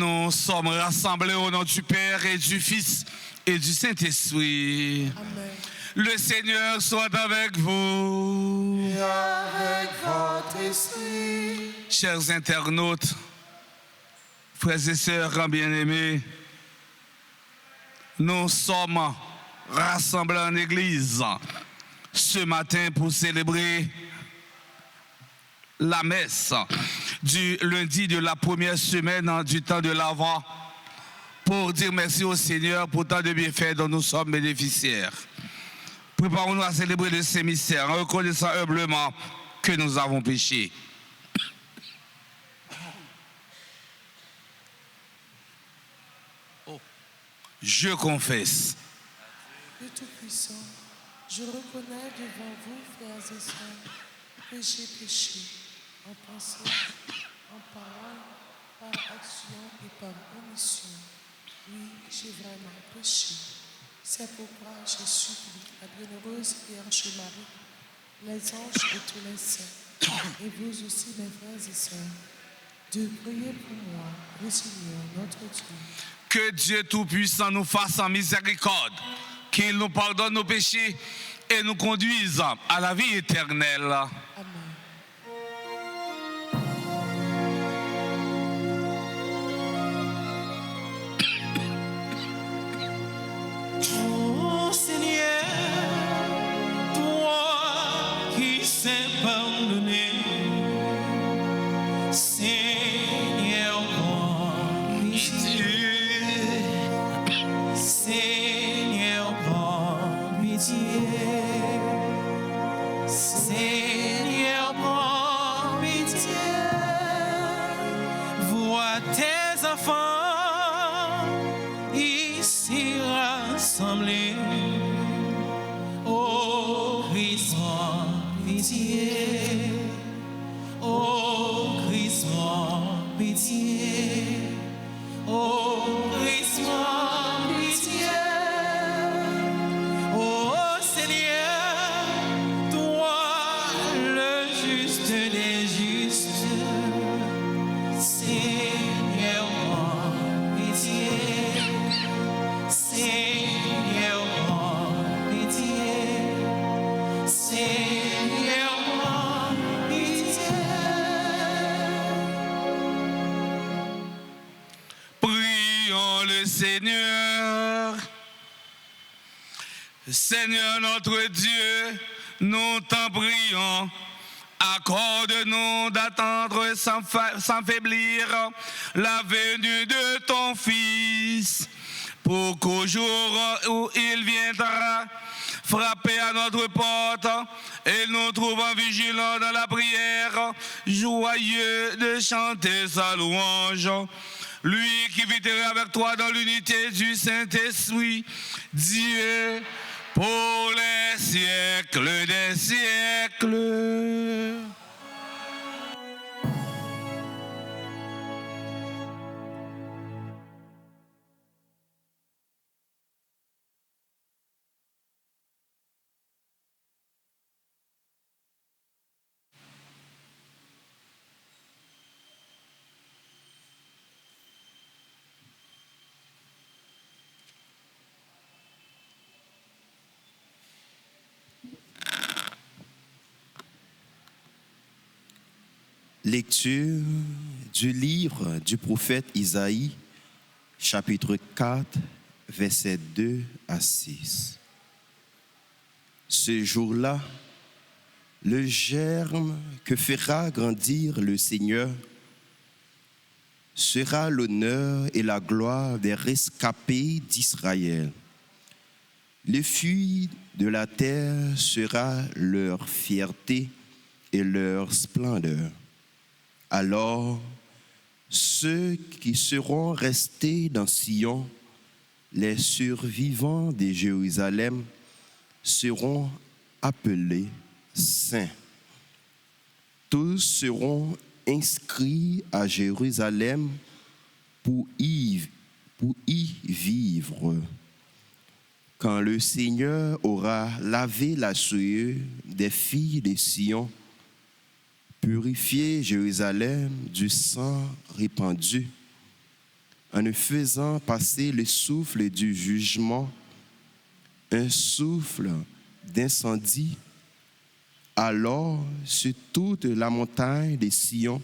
Nous sommes rassemblés au nom du Père et du Fils et du Saint-Esprit. Amen. Le Seigneur soit avec vous. Et avec votre esprit. Chers internautes, frères et sœurs bien-aimés, nous sommes rassemblés en église ce matin pour célébrer la messe du lundi de la première semaine du temps de l'Avent, pour dire merci au Seigneur pour tant de bienfaits dont nous sommes bénéficiaires. Préparons-nous à célébrer le Saint Mystère en reconnaissant humblement que nous avons péché. Je confesse. Dieu Tout-Puissant, je reconnais devant vous, frères et sœurs, que j'ai péché en pensée, en parole, par action et par omission. Oui, j'ai vraiment péché. C'est pourquoi je supplie la bienheureuse Vierge Marie, les anges et tous les saints, et vous aussi, mes frères et sœurs, de prier pour moi, le Seigneur, notre Dieu. Que Dieu Tout-Puissant nous fasse en miséricorde, qu'il nous pardonne nos péchés et nous conduise à la vie éternelle. Amen. Oh Seigneur, toi qui sais pardonner, Seigneur, prends pitié. Seigneur, prends pitié. Seigneur, prends pitié. Vois tes enfants ici rassemblés. Oh Christ, prends pitié. Oh Christ, prends pitié. Oh Christ, prends pitié. Oh Seigneur, toi le juste des justes, Seigneur, prends pitié. Seigneur, prends pitié. Seigneur, prends pitié. Prions le Seigneur. Seigneur notre Dieu, nous t'en prions. Accorde-nous d'attendre sans faiblir la venue de ton Fils, pour qu'au jour où il viendra frapper à notre porte et nous trouvant vigilants dans la prière, joyeux de chanter sa louange. Lui qui vit avec toi dans l'unité du Saint-Esprit, Dieu, pour les siècles des siècles. Lecture du livre du prophète Isaïe, chapitre 4, versets 2 à 6. Ce jour-là, le germe que fera grandir le Seigneur sera l'honneur et la gloire des rescapés d'Israël. Le fruit de la terre sera leur fierté et leur splendeur. Alors, ceux qui seront restés dans Sion, les survivants de Jérusalem, seront appelés saints. Tous seront inscrits à Jérusalem pour y vivre. Quand le Seigneur aura lavé la souillure des filles de Sion, purifié Jérusalem du sang répandu, en ne faisant passer le souffle du jugement, un souffle d'incendie. Alors, sur toute la montagne de Sion,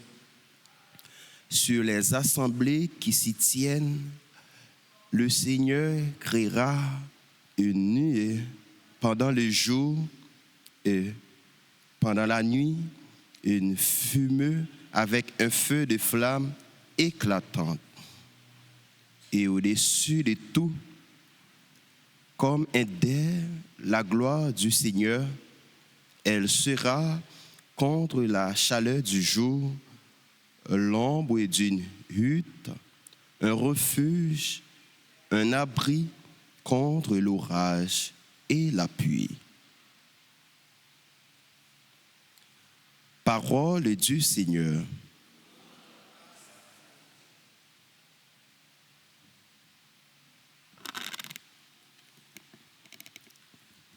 sur les assemblées qui s'y tiennent, le Seigneur créera une nuée pendant le jour et pendant la nuit, une fumée avec un feu de flamme éclatante. Et au-dessus de tout, comme un dais, la gloire du Seigneur, elle sera contre la chaleur du jour, l'ombre d'une hutte, un refuge, un abri contre l'orage et la pluie. Parole du Seigneur.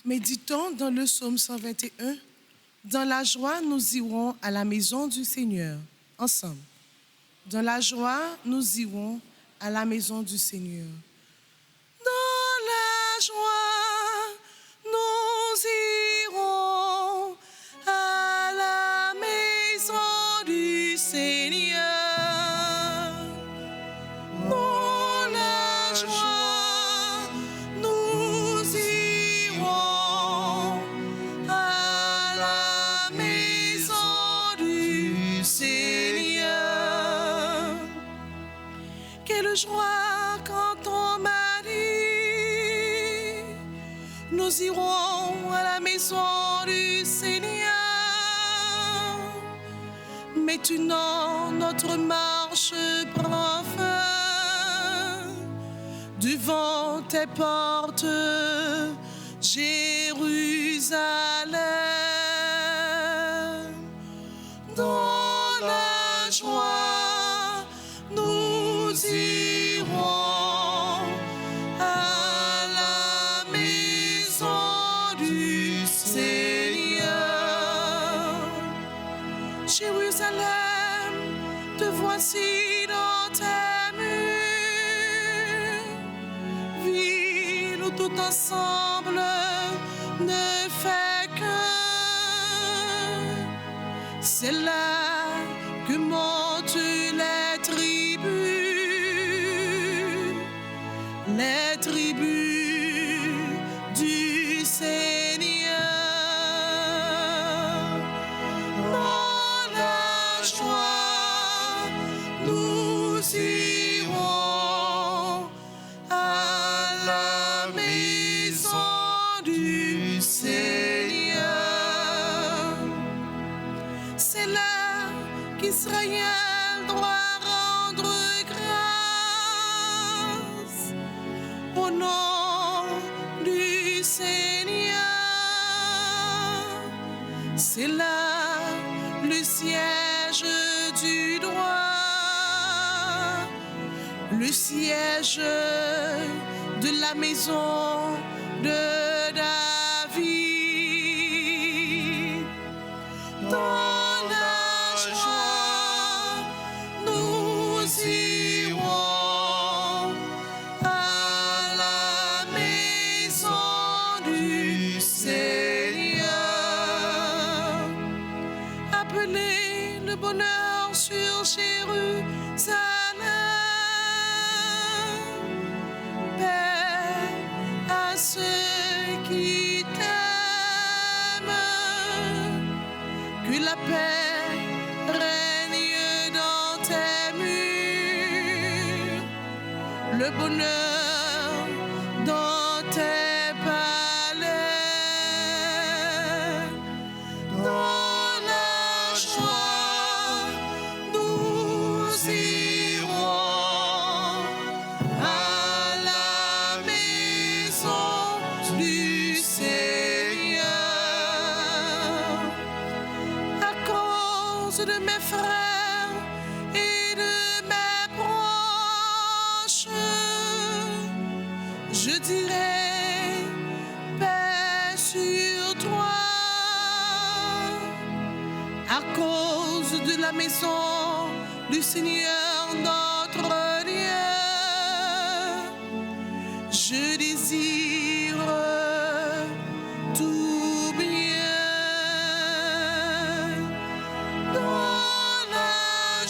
Méditons dans le psaume 121. Dans la joie, nous irons à la maison du Seigneur, ensemble. Dans la joie, nous irons à la maison du Seigneur. Dans la joie, nous irons à la maison du Seigneur. Dans la joie, nous irons à la maison du Seigneur. Quelle joie quand on m'a dit, nous irons à la maison du Seigneur. Maintenant, notre marche prend fin devant tes portes, Jérusalem. Dans la joie, nous irons à la maison du Seigneur. Jérusalem, te voici dans tes murs, ville où tout ensemble ne fait qu'un. C'est là que montent les tribus du Seigneur. Dans la joie, nous irons à la maison du Seigneur. C'est là qu'Israël doit rendre grâce au nom du Seigneur. C'est là le siège du droit, le siège de la maison de David. Dans la joie, nous irons à la maison du Seigneur. Appelez le bonheur sur Jérusalem. Paix à ceux qui t'aiment. Que la paix règne dans tes murs, le bonheur dans tes palais. Dans la joie, nous irons à la maison du Seigneur. À cause de mes frères et de mes proches, je dirai paix sur toi. À cause de la maison du Seigneur notre Dieu,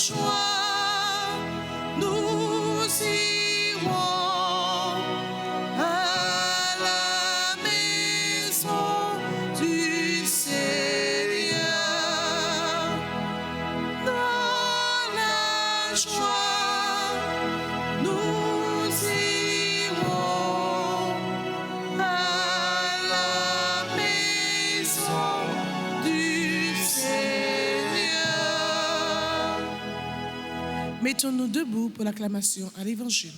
joie, nous irons à la maison du Seigneur. Dans la joie, nous irons à la maison du Seigneur. Mettons-nous debout pour l'acclamation à l'Évangile.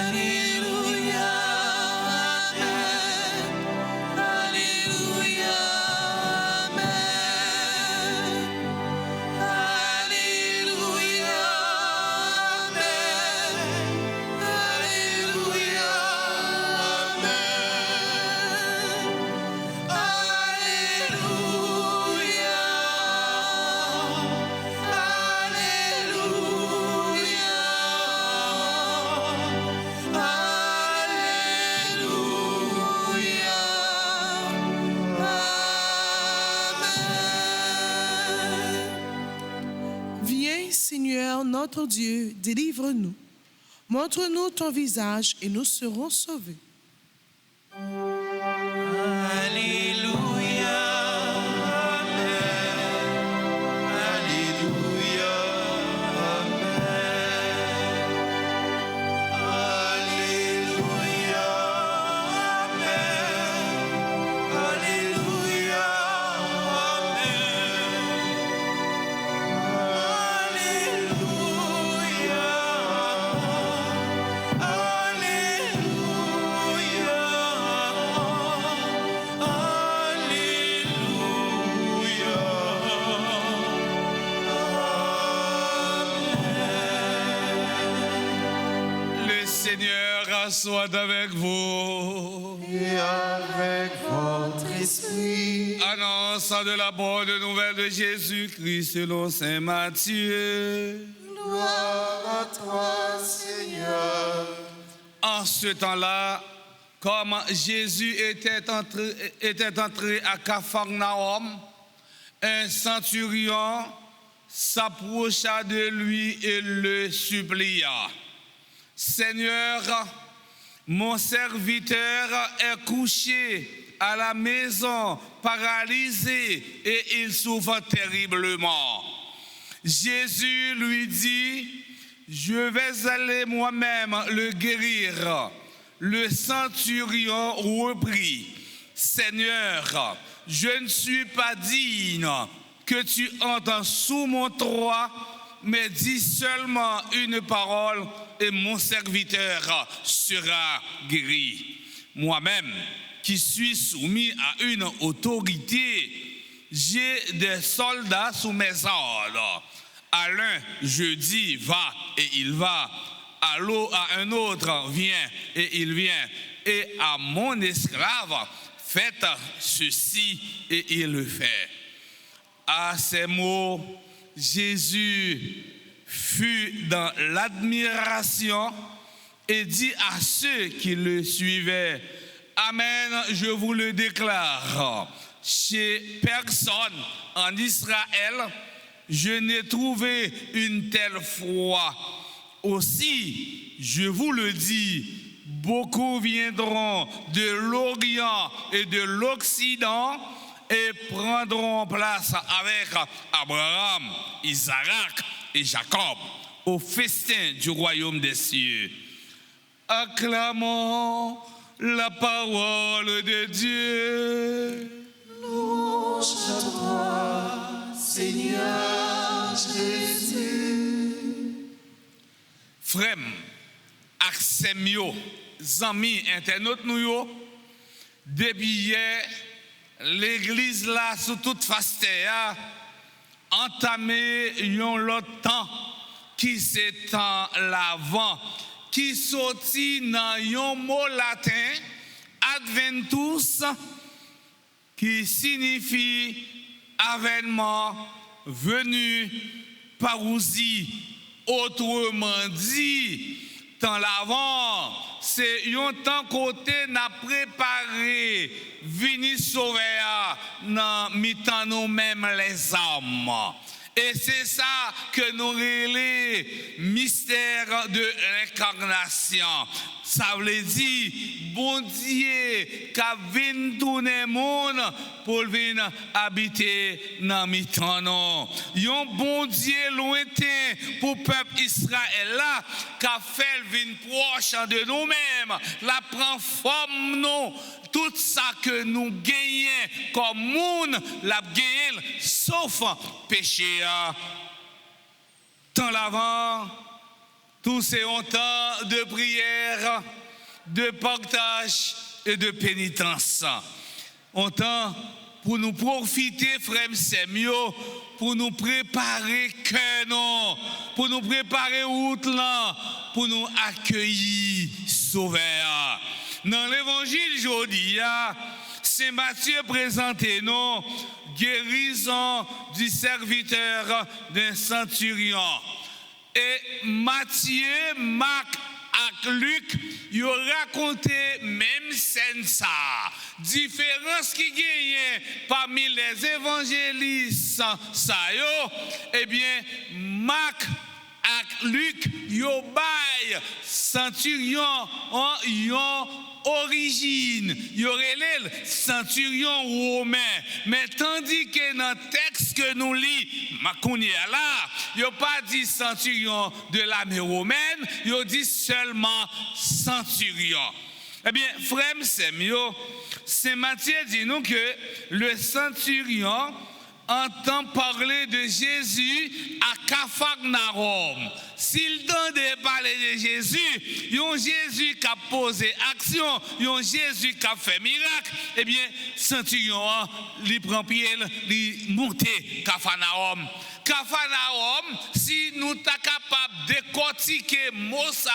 Alléluia, Amen. Alléluia, Amen. Alléluia, Amen. Alléluia, Viens, Seigneur notre Dieu, délivre-nous. Montre-nous ton visage et nous serons sauvés. Alléluia, Amen. Alléluia, Amen. Alléluia, Amen. Alléluia, Le Seigneur soit avec vous. et avec votre esprit. Annonce de la bonne nouvelle de Jésus-Christ selon Saint Matthieu. Gloire à toi, Seigneur. En ce temps-là, comme Jésus était entré à Capharnaüm, un centurion s'approcha de lui et le supplia. Seigneur, mon serviteur est couché à la maison, paralysé, et il souffre terriblement. Jésus lui dit, je vais aller moi-même le guérir. Le centurion reprit, Seigneur, je ne suis pas digne que tu entres sous mon toit, mais dis seulement une parole et mon serviteur sera guéri. Moi-même, qui suis soumis à une autorité, j'ai des soldats sous mes ordres. À l'un, je dis, va, et il va. À un autre, viens, et il vient. Et à mon esclave, faites ceci, et il le fait. À ces mots, Jésus fut dans l'admiration et dit à ceux qui le suivaient, Amen, je vous le déclare, chez personne en Israël, je n'ai trouvé une telle foi. Aussi, je vous le dis, beaucoup viendront de l'Orient et de l'Occident et prendront place avec Abraham, Isaac et Jacob au festin du royaume des cieux. Acclamons la parole de Dieu. Louange à toi, Seigneur Jésus. Frère, aksem yo, zami internaute nou yo, depuis hier, l'église là, sous toute faste, a entamé yon lot temps qui s'étend l'avant, qui sorti dans yon mot latin, adventus, qui signifie avènement, venu, parousie. Autrement dit, dans l'avant, c'est un temps côté n'a préparé venir sauver dans mi-temps nous-mêmes les hommes. Et c'est ça que nous relèvons mystère de l'incarnation. Ça veut dire, bon Dieu, qui vient tourner le monde pour venir habiter dans le mi-temps. Un bon Dieu lointain pour le peuple Israël là, qui a fait venir proche de nous-mêmes, la prend forme nous. Tout ça que nous gagnons comme monde, la gagnons sauf péché. Tant l'avant, tout c'est un temps de prière, de partage et de pénitence. Un temps pour nous profiter, frère Semio, pour nous préparer cœur, pour nous préparer route là, pour nous accueillir sauveur. Dans l'évangile aujourd'hui, Saint Matthieu présente nous guérison du serviteur d'un centurion. Et Matthieu, Marc et Luc, ils ont raconté même scène ça. Différence qui gagne parmi les évangélistes, ça eh bien, Marc et Luc, ils ont bail centurion en origine, il y aurait le centurion romain, mais tandis que dans le texte que nous lisons, là, il n'y a pas dit centurion de l'armée romaine, il dit seulement centurion. Eh bien, frère Semio, Saint Matthieu dit nous que le centurion entend parler de Jésus à Capharnaüm. S'il entendait parler de Jésus, il y a un Jésus qui a posé action, il y a un Jésus qui a fait miracle, eh bien, centurion, il prend pied, il monte Capharnaüm. Capharnaüm, si nous sommes capables de décortiquer Mossa,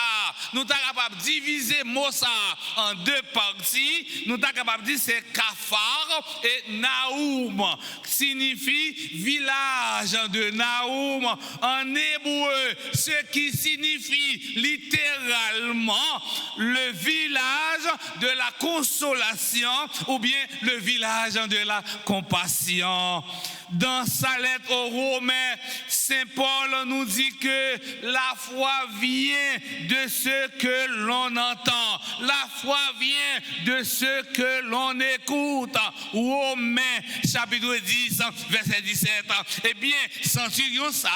nous sommes capables de diviser Mossa en deux parties, nous sommes capables de dire c'est Caphar et Naoum, signifie village de Naoum en hébreu, ce qui signifie littéralement le village de la consolation ou bien le village de la compassion. Dans sa lettre aux Romains, Saint Paul nous dit que la foi vient de ce que l'on entend. La foi vient de ce que l'on écoute. Romains, chapitre 10, verset 17. Eh bien, centurion ça,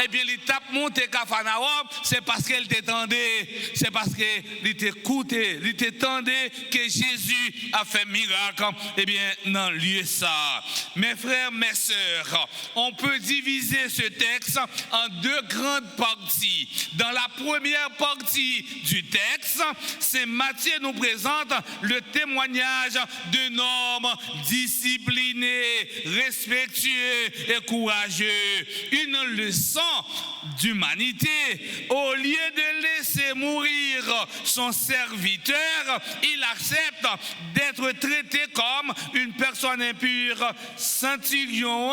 eh bien, l'étape montée Capharnaüm, c'est parce qu'elle t'étendait, c'est parce qu'elle t'écoutait, elle t'étendait que Jésus a fait miracle, eh bien, dans le lieu ça. Mes frères, mes sœurs, on peut diviser ce texte en deux grandes parties. Dans la première partie du texte, Saint Matthieu nous présente le témoignage d'un homme discipliné, respectueux et courageux. Une leçon d'humanité. Au lieu de laisser mourir son serviteur, il accepte d'être traité comme une personne impure. Centurion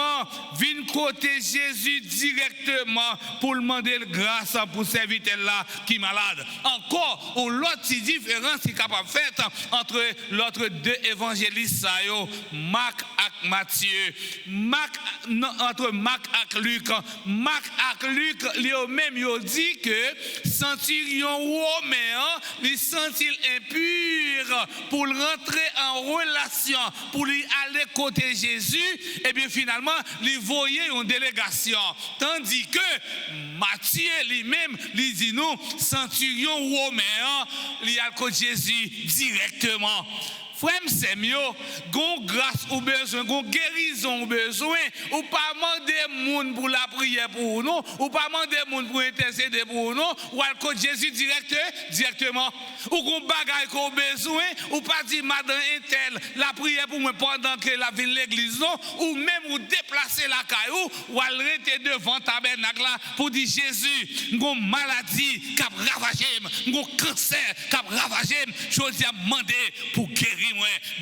vient côté Jésus directement pour demander grâce pour ce serviteur-là qui est malade. Encore, l'autre différence qui est capable de faire entre l'autre deux évangélistes, Marc et Matthieu. Entre Marc et Luc. Marc et Luc, lui-même, il dit que centurion romain, il sent-il impur pour rentrer en relation, pour lui aller côté Jésus, et bien finalement, il voyait une délégation. Tandis que Matthieu lui-même, il dit non, centurion romain, il a côté Jésus directement. Frère, c'est mieux, gon grâce ou besoin, gon guérison ou besoin, ou pas demander monde pour la prière pour nous, ou pas demander monde pour intercéder pour nous, ou à côté Jésus directement, ou gon bagaille qu'on besoin, ou pas dire madame intel la prière pour moi pendant que la ville l'église non, ou même ou déplacer la caillou, ou à rester devant tabernacle là pour dire Jésus, gon maladie qui a ravagé, gon cancer qui a ravagé, je dis à demander pour guérir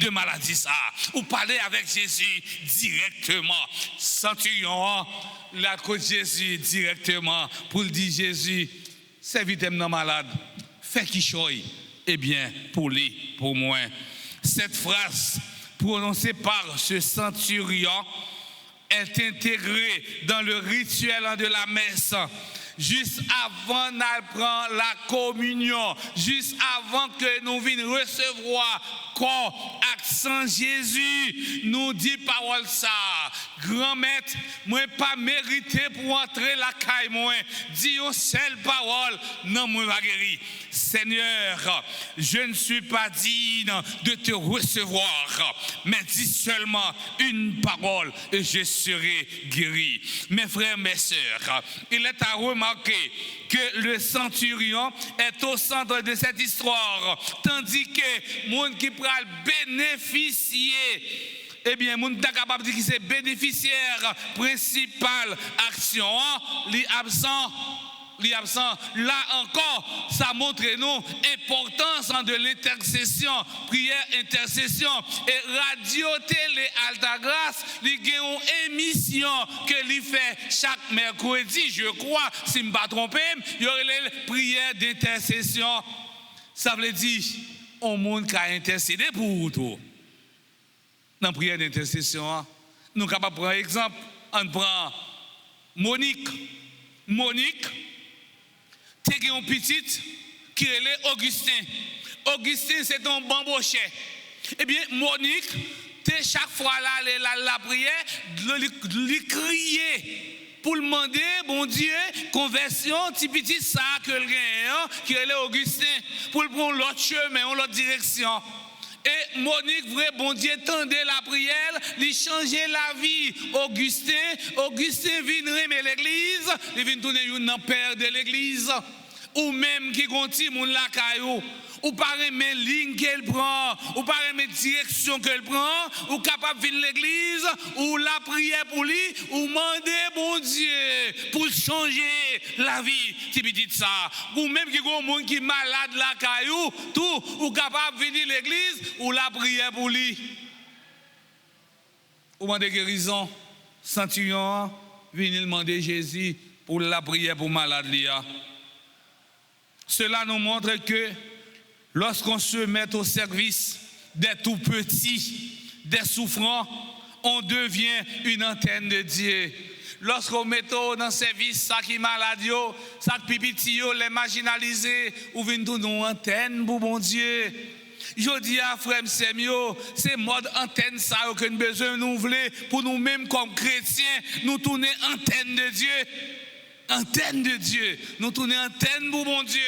de maladie ça, ou parler avec Jésus directement. Centurion, la côte Jésus directement pour dire Jésus, serviteur non malade, fais qui choye, eh bien, pour lui, pour moi. Cette phrase prononcée par ce centurion est intégrée dans le rituel de la messe. Juste avant d'apprendre la communion, juste avant que nous venions recevoir corps, accent Jésus, nous dit parole ça. Grand maître, moi pas mérité pour entrer la caille, moi. Dis une seule parole, non, moi va guérir. Seigneur, je ne suis pas digne de te recevoir, mais dis seulement une parole et je serai guéri. Mes frères, mes sœurs, il est à remarquer que le centurion est au centre de cette histoire, tandis que monde qui pourra bénéficier, eh bien, moun ta capable de dire que c'est bénéficiaire principal action, li absent. Là encore, ça montre nous l'importance de l'intercession, prière, intercession. Et Radio Télé Alta Grâce, il y a une émission que lui fait chaque mercredi, je crois, si je ne me pas trompé, il y aurait les prières d'intercession. Ça veut dire, on monde qui a intercédé pour tout. Dans la prière d'intercession, nous sommes capables de prendre un exemple. On prend Monique. Tu as un petit qui est Augustin. Augustin, c'est un bambochet. Eh bien, Monique, chaque fois là, la prière, lui crier pour demander, bon Dieu, conversion, petit ça que le gagne, qui est Augustin, pour prendre l'autre chemin, l'autre direction. Et Monique, vrai, bon Dieu, tendait la prière, lui changer la vie. Augustin vient remettre l'église, il vient tourner un père de l'église. Ou même qui continue la caillou. Ou pas remettre ligne qu'elle prend, ou pas remettre direction qu'elle prend, ou capable de venir l'église, ou la prière pour lui, ou demander bon Dieu pour changer la vie. Tu me dis ça. Ou même qui a un monde qui est malade la caillou, tout, ou capable de venir l'église, ou la prière pour lui. Ou demander guérison, centurion, venir demander Jésus pour la prière pour malade là. Cela nous montre que lorsqu'on se met au service des tout petits, des souffrants, on devient une antenne de Dieu. Lorsqu'on met dans le service, ça qui est malade, ça qui pipiti, les marginalisés, ou vient tout une antenne pour bon Dieu. Je dis à frère Semio, c'est mode antenne ça que nous avons besoin de nous voulons pour nous-mêmes comme chrétiens, nous tourner antenne de Dieu. Antenne de Dieu. Nous tournons antenne pour mon Dieu.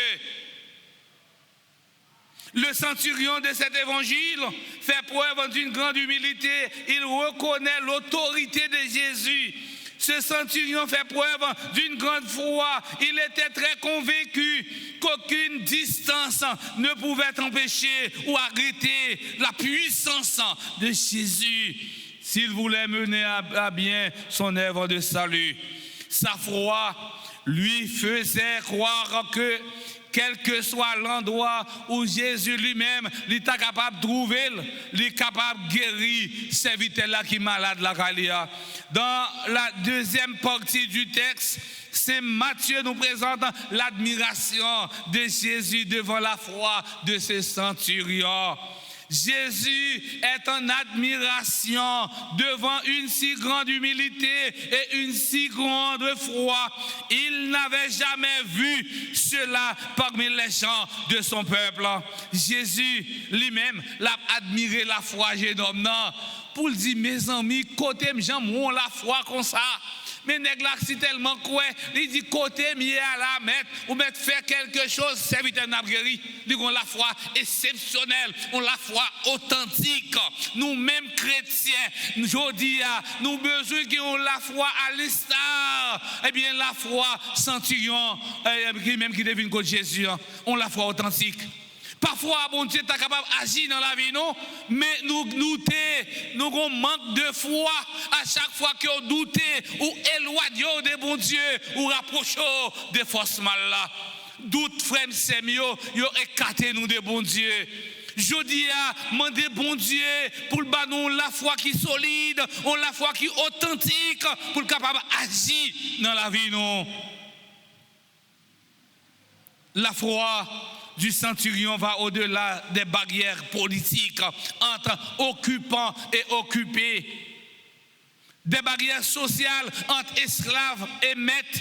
Le centurion de cet évangile fait preuve d'une grande humilité. Il reconnaît l'autorité de Jésus. Ce centurion fait preuve d'une grande foi. Il était très convaincu qu'aucune distance ne pouvait empêcher ou arrêter la puissance de Jésus s'il voulait mener à bien son œuvre de salut. Sa foi lui faisait croire que quel que soit l'endroit où Jésus lui-même était capable de trouver, il est capable de guérir serviteur qui est malade la Galia. Dans la deuxième partie du texte, c'est Matthieu nous présente l'admiration de Jésus devant la foi de ce centurion. Jésus est en admiration devant une si grande humilité et une si grande foi. Il n'avait jamais vu cela parmi les gens de son peuple. Jésus lui-même l'a admiré la foi jeune homme. Pour dire, mes amis, côté j'aime la foi comme ça. Mais nèg là si tellement quoi, il dit côté mieux à la mettre ou mettre faire quelque chose, serviteur n'a guéri. Il on la foi exceptionnelle, on la foi authentique. Nous mêmes chrétiens, jodi a nous besoin qu'on la foi à l'instar. Eh bien la foi centurion même qui devine contre Jésus, on la foi authentique. Parfois, bon Dieu, tu es capable d'agir dans la vie, non? Mais nous avons manque de foi à chaque fois qu'on doute ou éloignons de bon Dieu ou rapprochons de forces mal là. Doute, frère, c'est mieux, yo écarté nous de bon Dieu. Je dis à demander bon Dieu pour nous la foi qui est solide, on la foi qui est authentique pour le capable d'agir dans la vie, non? La foi du centurion va au-delà des barrières politiques entre occupants et occupés, des barrières sociales entre esclaves et maîtres.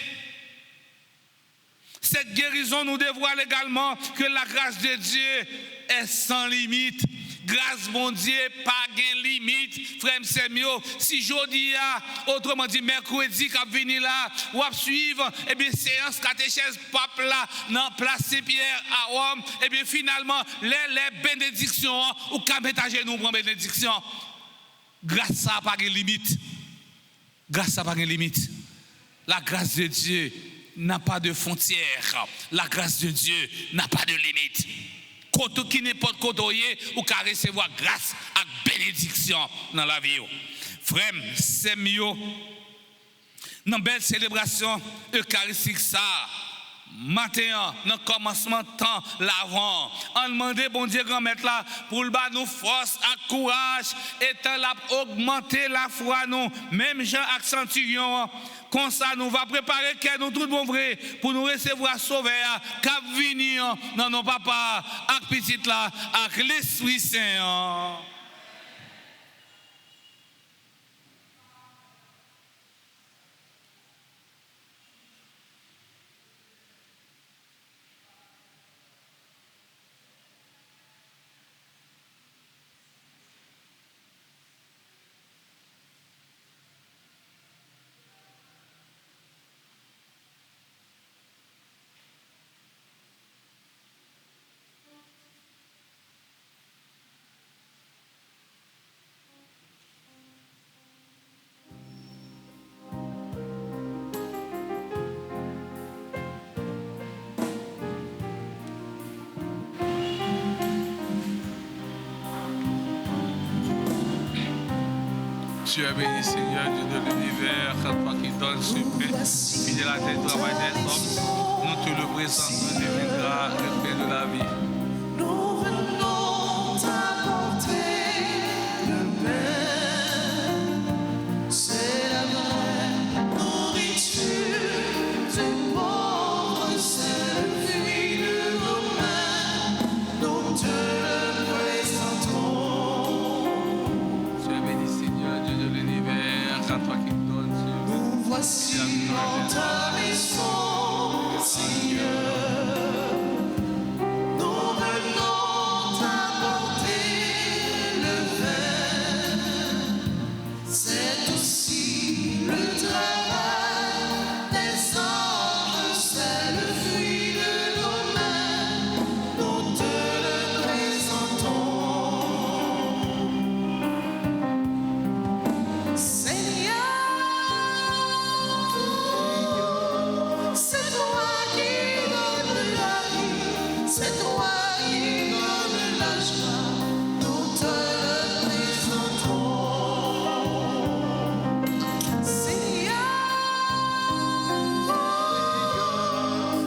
Cette guérison nous dévoile également que la grâce de Dieu est sans limite. Grâce, mon Dieu, pas de limite. Frère Semio, si jeudi, autrement dit mercredi, quand venir là, ou à suivre, eh bien, séance catéchèse pape là, dans place Saint-Pierre à Rome, eh bien, finalement, les bénédictions, ou qu'à mettre à genoux pour bénédiction. Grâce à pas de limite. Grâce à pas de limite. La grâce de Dieu n'a pas de frontières. La grâce de Dieu n'a pas de limite. Qui n'importe côté ou qu'à recevoir grâce et bénédiction dans la vie. Frère, c'est mieux. Dans belle célébration eucharistique ça, matin, dans le commencement de temps, l'avant, on demande bon Dieu grand maître là pour le bas nous force et courage et augmenter la foi nous, même Jean Accenturion. Comme ça, nous va préparer que nous tout bon vrai pour nous recevoir sauver, cap venir dans nos papas, avec petite là, avec l'Esprit Saint. Tu es béni, Seigneur, Dieu de l'univers, toi qui donnes ce pain, fidèle à tes travail des hommes, nous te le présentons, deviendra le pain de la vie. Nous venons t'apporter le pain, c'est la vraie nourriture du pauvre, c'est le fruit de nos mains, nous te le présentons. Tu es béni, Seigneur, Dieu de l'univers, toi qui donnes ce pain. Nous voici en ta maison, Seigneur. Nous venons t'apporter le vin. C'est aussi le travail des anges, c'est le fruit de nos mains. Nous te le présentons. Seigneur, c'est toi qui donnes la vie, c'est toi qui donnes la joie, nous te le présentons. Seigneur,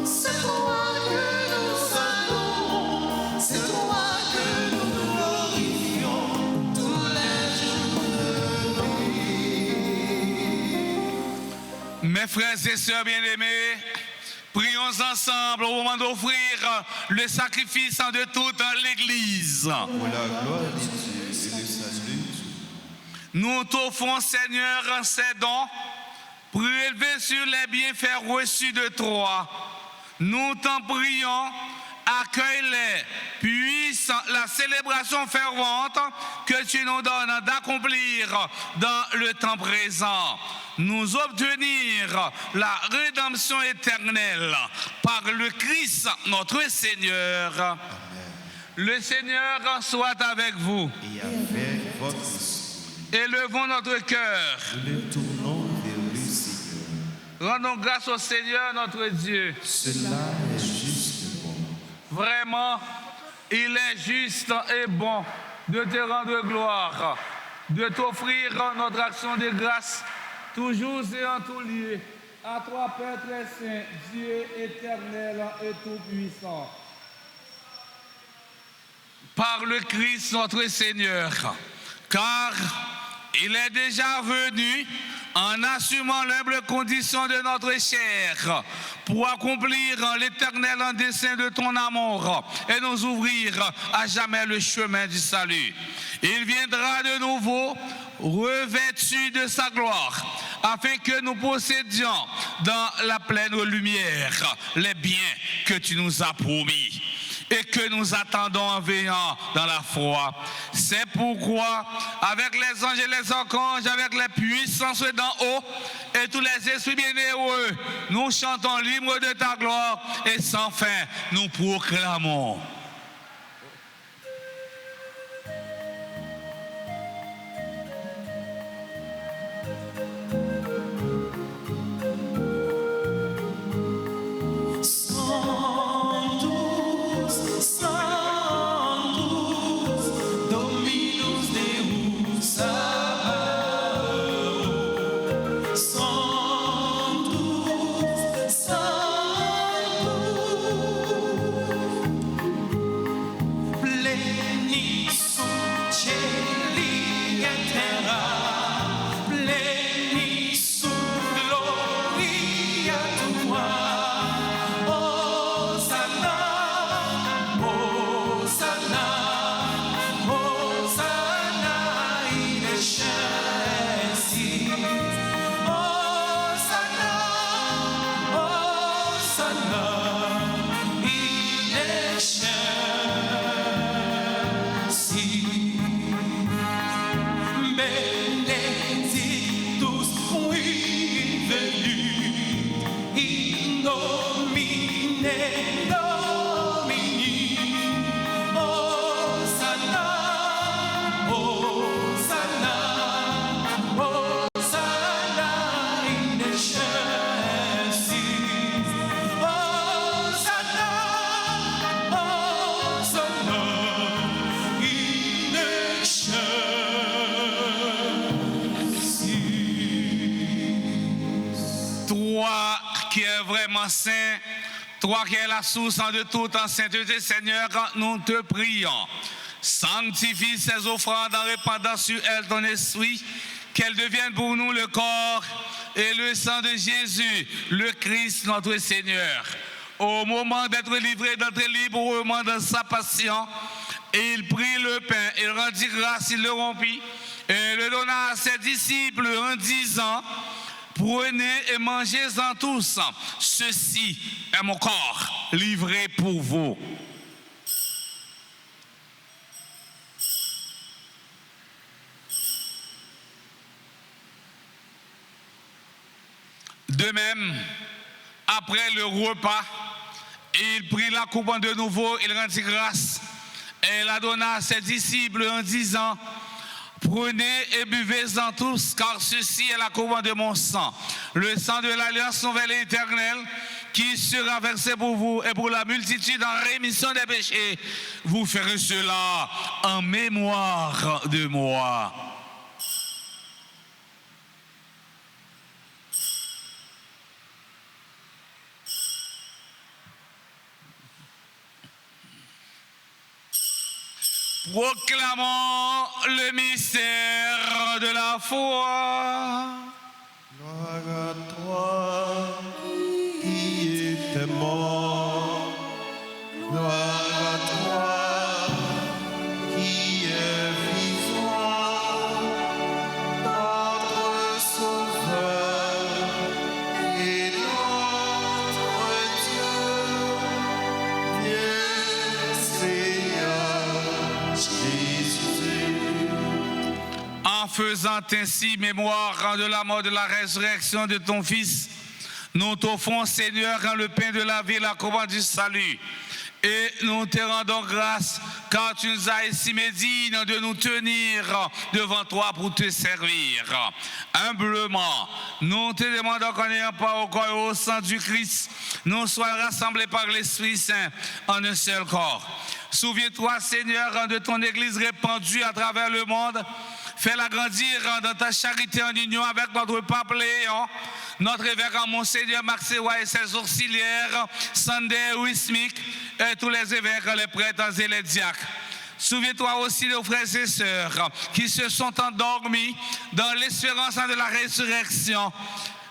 c'est toi que nous adorons, c'est toi que nous glorifions tous les jours de vie. Mes frères et sœurs bien-aimés, prions ensemble au moment d'offrir le sacrifice de toute l'Église. Pour la gloire de Dieu et le salut. Nous t'offrons, Seigneur, ces dons, prélevés sur les bienfaits reçus de toi. Nous t'en prions, accueille-les, puisse la célébration fervente que tu nous donnes d'accomplir dans le temps présent, nous obtenir la rédemption éternelle par le Christ notre Seigneur. Amen. Le Seigneur soit avec vous. Et avec votre esprit, Élevons notre cœur. nous nous tournons vers le Seigneur. Rendons grâce au Seigneur notre Dieu. Cela est juste et bon. Vraiment, il est juste et bon de te rendre gloire, de t'offrir notre action de grâce, toujours et en tout lieu, à toi, Père très saint, Dieu éternel et tout-puissant. Par le Christ notre Seigneur, car il est déjà venu en assumant l'humble condition de notre chair, pour accomplir l'éternel dessein de ton amour et nous ouvrir à jamais le chemin du salut. Il viendra de nouveau revêtu de sa gloire, afin que nous possédions dans la pleine lumière les biens que tu nous as promis et que nous attendons en veillant dans la foi. C'est pourquoi, avec les anges et les archanges, avec les puissances d'en haut et tous les esprits bienheureux, nous chantons libres de ta gloire et sans fin nous proclamons. Saint, toi qui es la source de toute en sainteté, Seigneur, nous te prions. Sanctifie ces offrandes en répandant sur elles ton esprit, qu'elles deviennent pour nous le corps et le sang de Jésus, le Christ notre Seigneur. Au moment d'être livré, d'être librement dans sa passion, il prit le pain, il rendit grâce, il le rompit et le donna à ses disciples en disant: prenez et mangez-en tous, ceci est mon corps livré pour vous. De même, après le repas, il prit la coupe de nouveau, il rendit grâce et la donna à ses disciples en disant: prenez et buvez-en tous, car ceci est la coupe de mon sang, le sang de l'alliance nouvelle et éternelle, qui sera versé pour vous et pour la multitude en rémission des péchés. Vous ferez cela en mémoire de moi. Proclamons le mystère de la foi. Gloire à toi qui étais mort. Gloire à toi qui es vivant. Notre Sauveur et notre Dieu. Viens, Seigneur Jésus. En faisant ainsi mémoire de la mort, de la résurrection de ton Fils, nous t'offrons, Seigneur, le pain de la vie, la coupe du salut. Et nous te rendons grâce, car tu nous as estimés dignes de nous tenir devant toi pour te servir. Humblement, nous te demandons qu'en ayant part au corps et au sang du Christ, nous soyons rassemblés par l'Esprit Saint en un seul corps. Souviens-toi, Seigneur, de ton Église répandue à travers le monde. Fais-la grandir dans ta charité en union avec notre pape Léon, notre évêque Monseigneur Maxewa et ses auxiliaires, Sander Wismik, et tous les évêques, les prêtres et les diacres. Souviens-toi aussi de nos frères et sœurs qui se sont endormis dans l'espérance de la résurrection.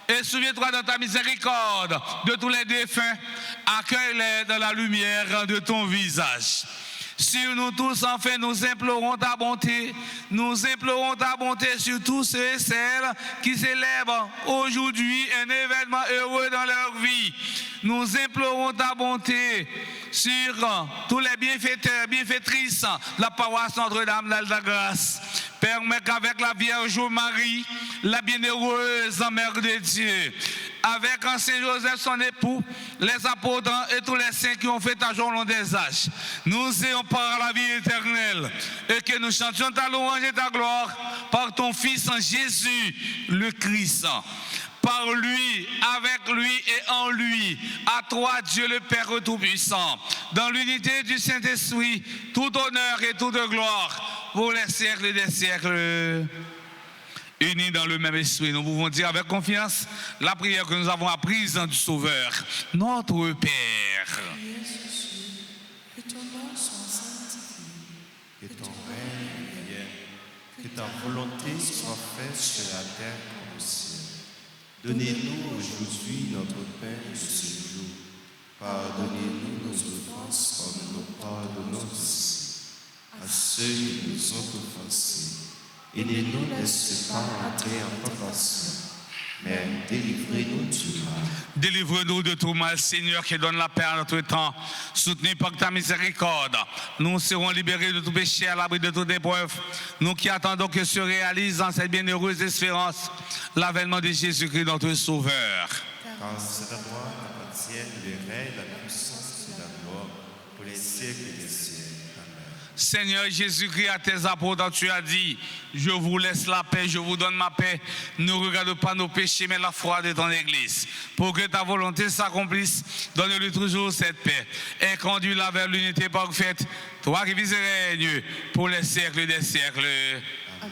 Et souviens-toi de ta miséricorde de tous les défunts. Accueille-les dans la lumière de ton visage. Sur nous tous, enfin, nous implorons ta bonté. Nous implorons ta bonté sur tous ceux et celles qui célèbrent aujourd'hui un événement heureux dans leur vie. Nous implorons ta bonté sur tous les bienfaiteurs, bienfaitrices de la paroisse Notre-Dame d'Alta-Grâce. Permets qu'avec la Vierge Marie, la bienheureuse Mère de Dieu, avec Saint Joseph son époux, les apôtres et tous les saints qui ont fait ta jour long des âges, nous ayons par la vie éternelle et que nous chantions ta louange et ta gloire par ton Fils Jésus le Christ. Par lui, avec lui et en lui, à toi Dieu le Père Tout-Puissant, dans l'unité du Saint-Esprit, tout honneur et toute gloire pour les siècles des siècles. Unis dans le même esprit, nous pouvons dire avec confiance la prière que nous avons apprise du Sauveur, notre Père. Jésus, que ton nom soit sanctifié, Que ton règne vienne, que ta volonté soit faite sur la terre comme au ciel. Donnez-nous aujourd'hui notre pain de ce jour. Pardonnez-nous nos offenses comme nous pardonnons aussi à ceux qui nous ont offensés. Et ne nous laisse pas entrer en tentation, mais délivrez-nous du mal. Délivre-nous de tout mal, Seigneur, qui donne la paix à notre temps. Soutenu par ta miséricorde, nous serons libérés de tout péché, à l'abri de toute épreuve. Nous qui attendons que se réalise dans cette bienheureuse espérance l'avènement de Jésus-Christ, notre Sauveur. Car c'est à toi qu'appartiennent le règne, la puissance et la gloire pour les siècles des siècles. Seigneur Jésus-Christ, à tes apôtres, tu as dit, je vous laisse la paix, je vous donne ma paix. Ne regarde pas nos péchés, mais la foi de ton Église. Pour que ta volonté s'accomplisse, donne-lui toujours cette paix. Et conduis-la vers l'unité parfaite, toi qui vis et règnes pour les siècles des siècles. Amen.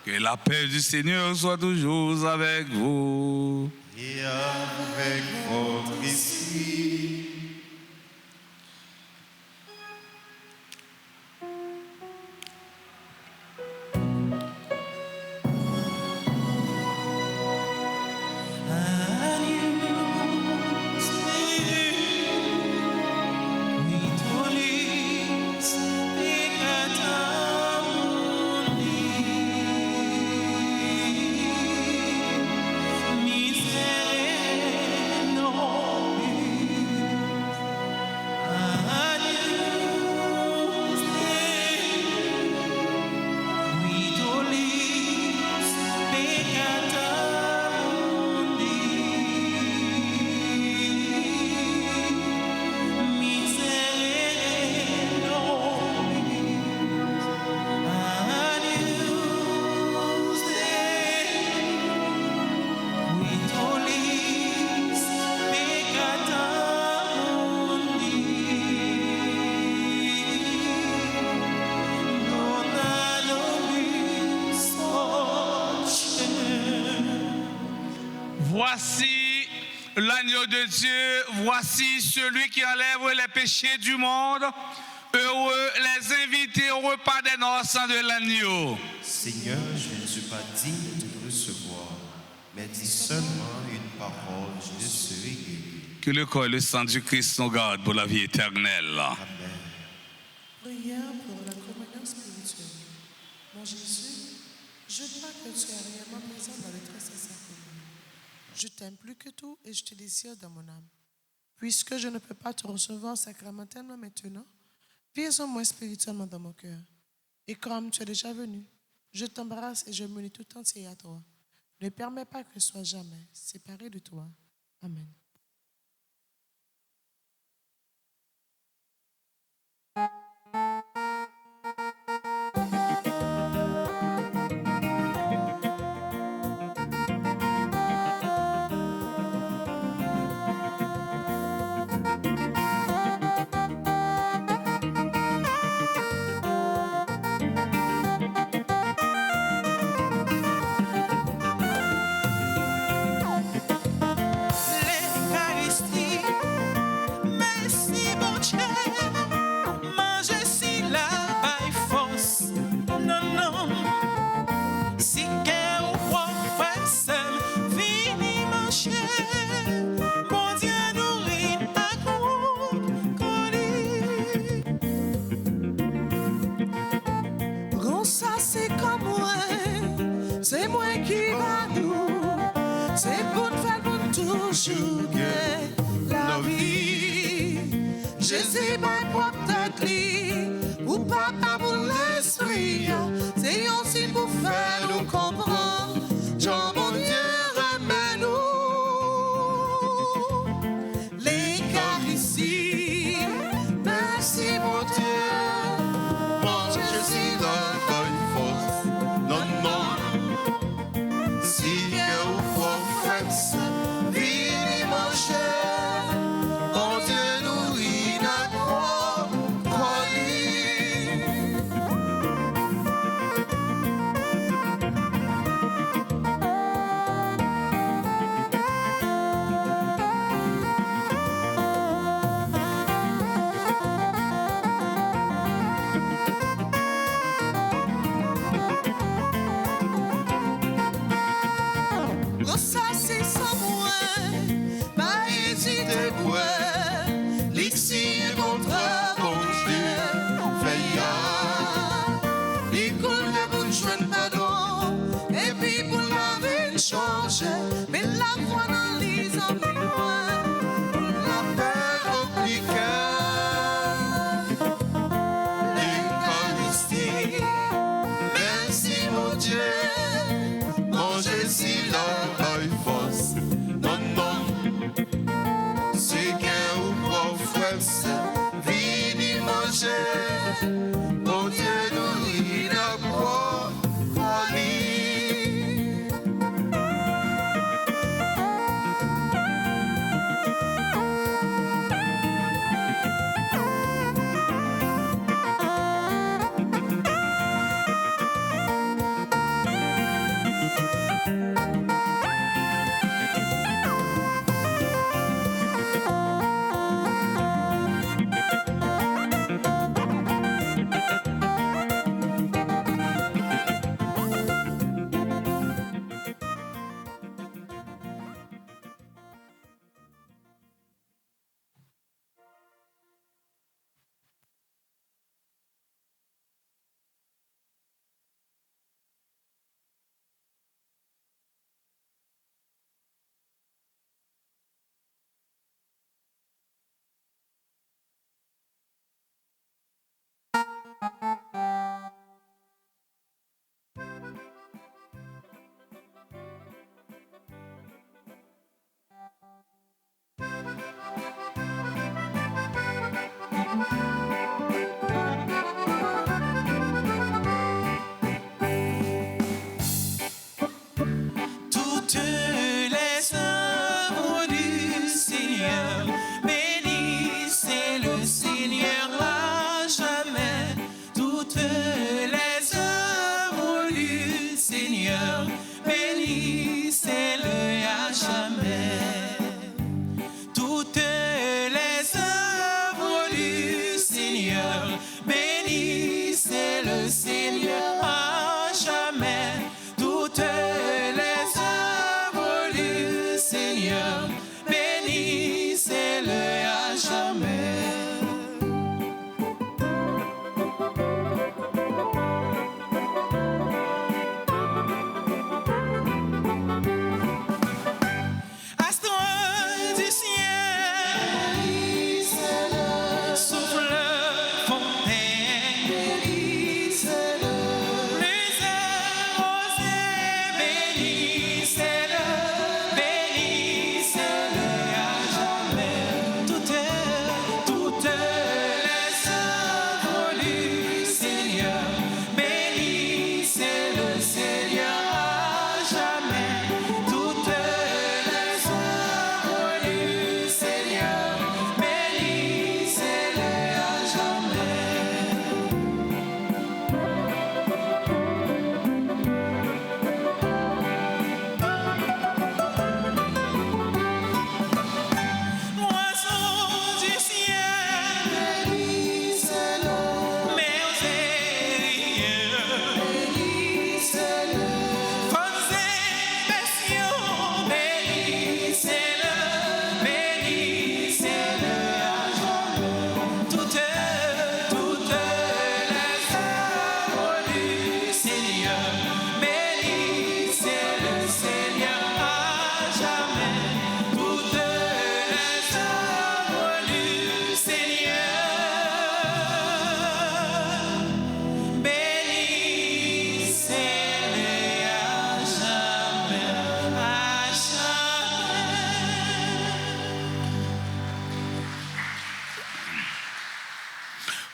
Que la paix du Seigneur soit toujours avec vous. Et avec votre esprit. Voici l'agneau de Dieu, voici celui qui enlève les péchés du monde. Heureux les invités au repas des noces de l'agneau. Seigneur, je ne suis pas digne de te recevoir, mais dis seulement une parole, je serai guéri. Que le corps et le sang du Christ nous gardent pour la vie éternelle. Amen. prière pour la communion spirituelle. Mon Jésus, je crois que tu es réellement présent dans le très saint sacrement. Je t'aime plus que tout et je te désire dans mon âme. Puisque je ne peux pas te recevoir sacramentellement maintenant, viens en moi spirituellement dans mon cœur. Et comme tu es déjà venu, je t'embrasse et je me lie tout entier à toi. Ne permets pas que je sois jamais séparé de toi. Amen. Les toujours la vie. Jésus m'a propre clé, ou papa pour l'esprit, c'est aussi pour faire nous comprendre. Jean mon Dieu, remets-nous l'Eucharistie. Merci mon Dieu, Moi, je suis la bonne force. Non, non. Si eu for força, vire manger. Mon Dieu, nous mais la foi dans les hommes loin, la paix remplit cœur, l'Eucharistie. Merci mon Dieu, mon Jésus la bonne force. Non, non. Si eu for força, vire manger. Mon Dieu, nous ira pour folie.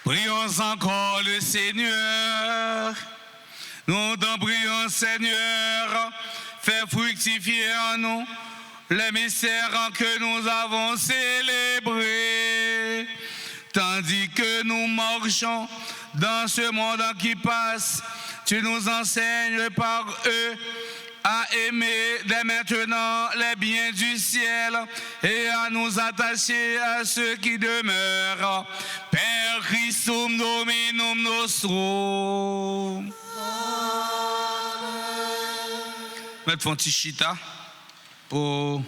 Prions encore le Seigneur. Nous t'en prions, Seigneur, fais fructifier en nous les mystères que nous avons célébrés. Tandis que nous marchons dans ce monde qui passe, tu nous enseignes par eux à aimer dès maintenant les biens du ciel et à nous attacher à ceux qui demeurent. Père Christum Dominum Nostrum. Maître Fontichita pour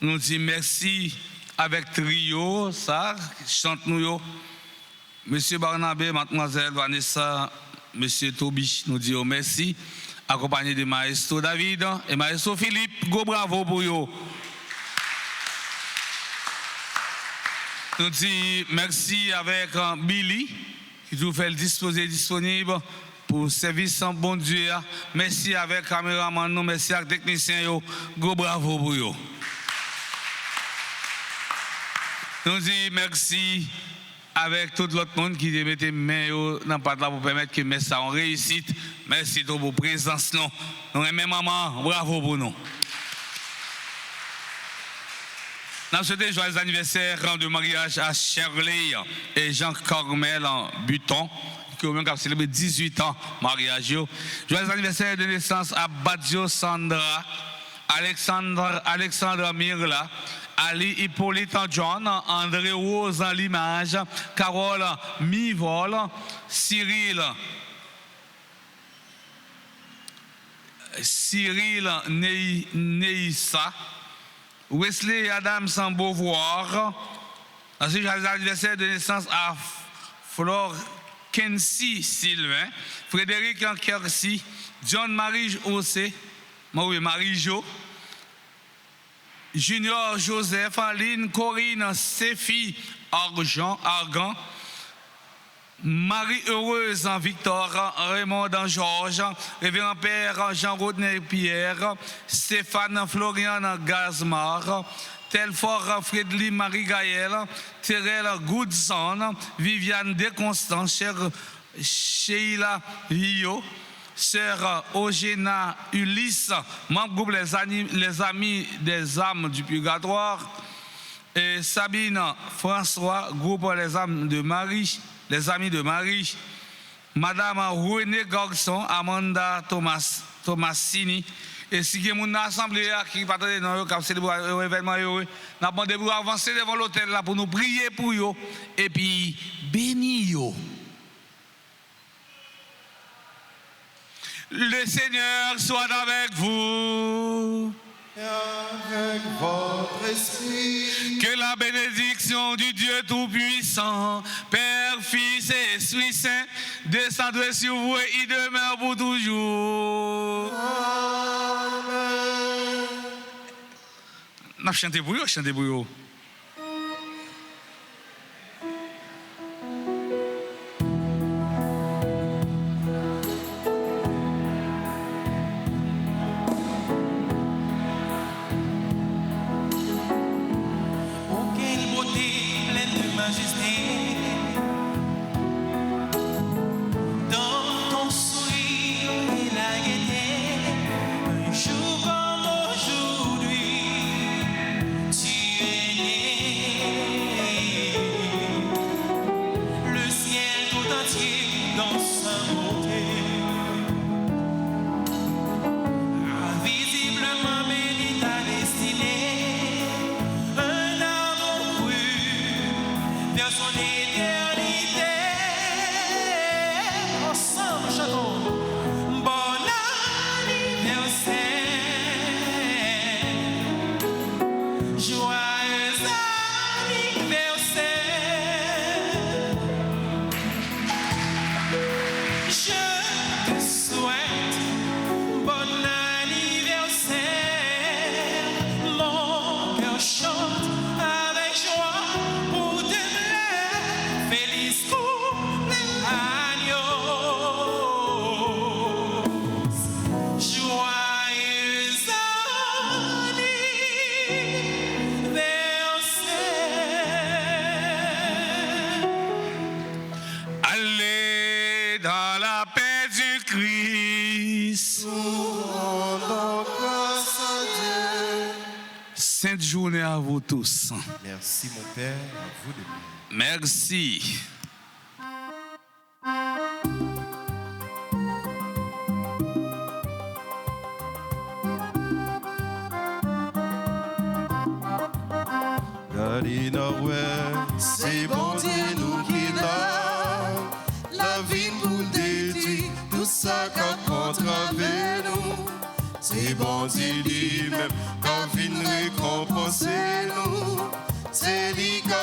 nous dire merci avec trio, ça, chante nous. Monsieur Barnabé, mademoiselle Vanessa, monsieur Toby, nous disons merci, accompagné de Maestro David et Maestro Philippe, go bravo pour eux. Nous disons merci avec Billy, qui nous fait le disposer disponible pour le service en bon Dieu. Merci avec caméraman, nous, merci avec technicien, go bravo pour eux. Nous disons merci avec tout l'autre monde qui met les mains dans le plat pour permettre que le message en réussite. Merci pour vos présences. Nous aimons maman, bravo pour nous. Nous souhaitons joyeux anniversaire de mariage à Shirley et Jean-Carmel en Buton, qui ont même célébré 18 ans mariage. Joyeux anniversaire de naissance à Badio Sandra, Alexandre Mirla, Ali Hippolyte John, André Rose en l'image, Carole Mivol, Cyril Neissa, Wesley Adams en Beauvoir. Ensuite, j'ai l'anniversaire de naissance à Flore Kensi Sylvain, Frédéric Kersi, John Marie Ossé, Marie-Jo, Junior Joseph, Aline Corinne Séphie Argan, Marie-Heureuse en Victor, Raymond en Georges, Révérend Père Jean-Rodney Pierre, Stéphane Florian Gazmar, Telfort Frédli Marie-Gaëlle, Thérèle Goodson, Viviane Desconstance, chère Sheila Rio, Sœur Ogéna Ulysse, membre groupe les Amis des âmes du purgatoire, et Sabine François, groupe les Amis de Marie, Madame René Gorson, Amanda Tomasini, et si vous avez assemblée qui partage dans le événement, nous avons demandé pour avancer devant l'hôtel là pour nous prier pour eux et puis bénir eux. Le Seigneur soit avec vous. Et avec votre esprit. Que la bénédiction du Dieu Tout-Puissant, Père, Fils et Esprit Saint, descende sur vous et y demeure pour toujours. Amen. N'a chanté pour vous, chantez pour vous. dans la paix du Christ. Rendons grâce à Dieu. Sainte journée à vous tous. Merci mon Père, à vous de même. Merci. C'est bon Dieu nous qui donne la vie pour détruire tout ça qu'a contravé nous. C'est bon Dieu lui-même qui vient récompenser nous. C'est lui qui